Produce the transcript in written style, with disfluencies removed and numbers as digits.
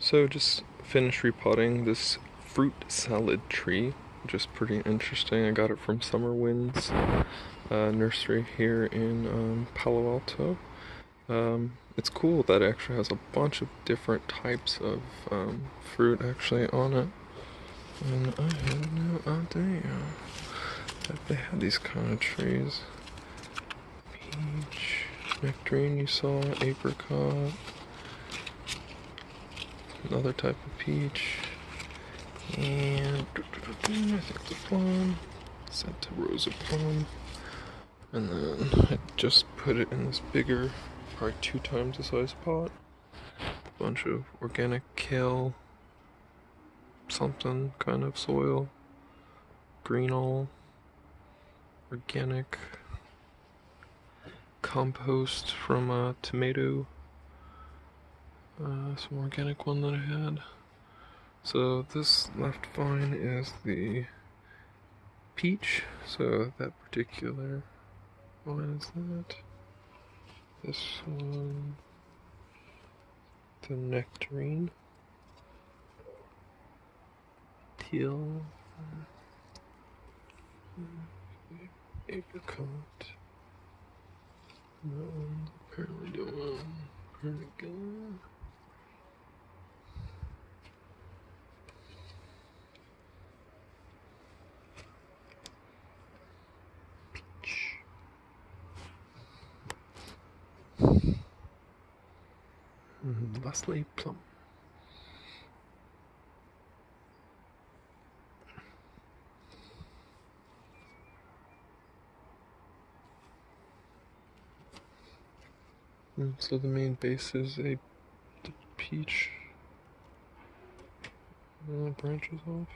So just finished repotting this fruit salad tree, which is pretty interesting. I got it from SummerWinds Nursery here in Palo Alto. It's cool that it actually has a bunch of different types of fruit actually on it. And I had no idea that they had these kind of trees. Peach, nectarine you saw, apricot, another type of peach, and I think the plum, set to Rosa plum, and then I just put it in this bigger, probably 2 times the size pot, bunch of organic kale, something kind of soil, green all, organic compost from a tomato, some organic one that I had. So this left vine is the peach, so that particular one is that. This one, the nectarine, teal, apricot. That one's apparently doing pretty good. And lastly, plum. So the main base is the peach branches off.